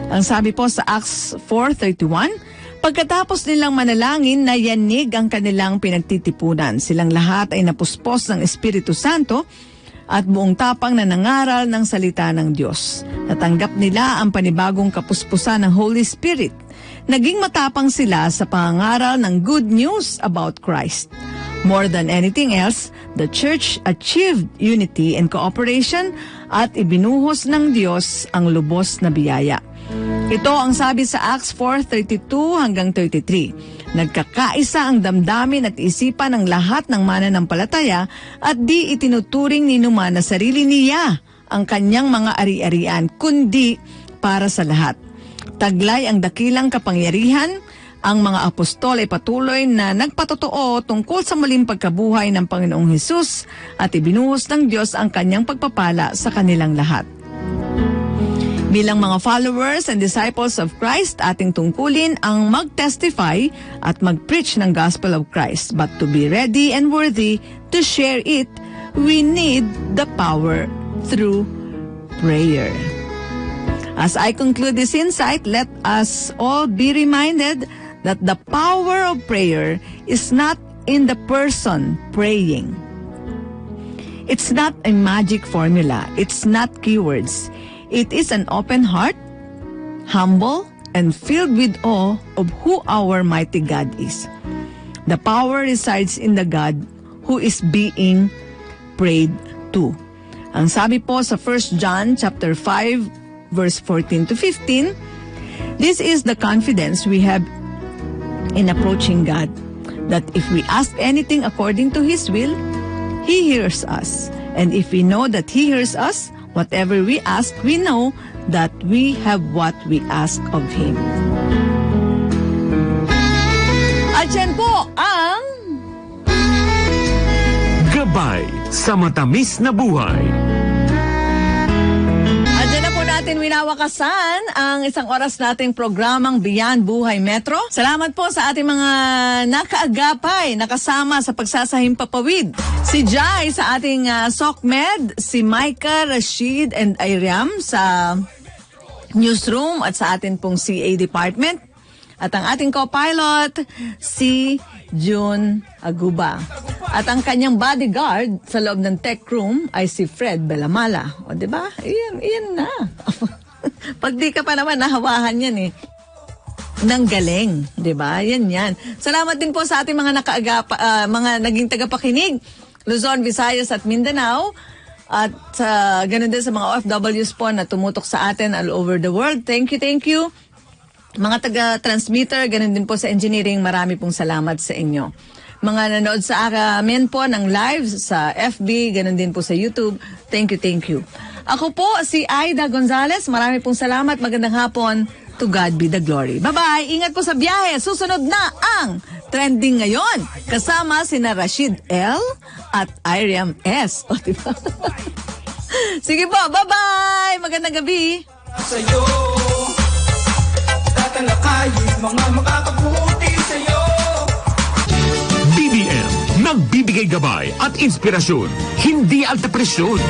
Ang sabi po sa Acts 4:31, pagkatapos nilang manalangin, nayanig ang kanilang pinagtitipunan. Silang lahat ay napuspos ng Espiritu Santo at buong tapang na nangaral ng salita ng Diyos. Natanggap nila ang panibagong kapuspusan ng Holy Spirit. Naging matapang sila sa pangangaral ng good news about Christ. More than anything else, the church achieved unity and cooperation at ibinuhos ng Diyos ang lubos na biyaya. Ito ang sabi sa Acts 4:32 hanggang 33. Nagkakaisa ang damdamin at isipan ng lahat ng mananampalataya at di itinuturing ni numan na sarili niya ang kanyang mga ari-arian, kundi para sa lahat. Taglay ang dakilang kapangyarihan, ang mga apostol ay patuloy na nagpatotoo tungkol sa muling pagkabuhay ng Panginoong Hesus at ibinuhos ng Diyos ang kanyang pagpapala sa kanilang lahat. Bilang mga followers and disciples of Christ, ating tungkulin ang mag-testify at mag-preach ng gospel of Christ. But to be ready and worthy to share it, we need the power through prayer. As I conclude this insight, let us all be reminded that the power of prayer is not in the person praying. It's not a magic formula. It's not keywords. It is an open heart, humble, and filled with awe of who our mighty God is. The power resides in the God who is being prayed to. Ang sabi po sa 1 John chapter 5 verse 14 to 15, this is the confidence we have in approaching God, that if we ask anything according to His will, He hears us. And if we know that He hears us, whatever we ask, we know that we have what we ask of Him. At yan po ang Gabay sa matamis na buhay. At dyan na po natin winawakasan ang isang oras nating programang Beyond Buhay Metro. Salamat po sa ating mga nakaagapay, nakasama sa pagsasahimpapawid. Si Jai sa ating SOCMED, si Micah, Rashid, and Iriam sa newsroom at sa atin pong CA department. At ang ating co-pilot, si June Aguba. At ang kanyang bodyguard sa loob ng tech room ay si Fred Belamala. O, diba? Iyan na. Pag di ka pa naman, nahawahan yan eh. Nang galing, 'di ba? Yan. Salamat din po sa ating mga mga naging tagapakinig, Luzon, Visayas at Mindanao. At ganun din sa mga OFWs po na tumutok sa atin all over the world. Thank you. Mga taga-transmitter, ganun din po sa engineering, marami pong salamat sa inyo. Mga nanood sa amin po ng live sa FB, ganun din po sa YouTube. Thank you. Ako po si Aida Gonzalez, marami pong salamat. Magandang hapon. To God be the glory. Bye-bye. Ingat po sa biyahe. Susunod na ang trending ngayon. Kasama sina Rashid L. at Iriam S. O, diba? Sige po. Bye-bye. Magandang gabi. Sa'yo, tatalakayin mga makakabuti sa'yo. BBM, nagbibigay gabay at inspirasyon, hindi alta presyon.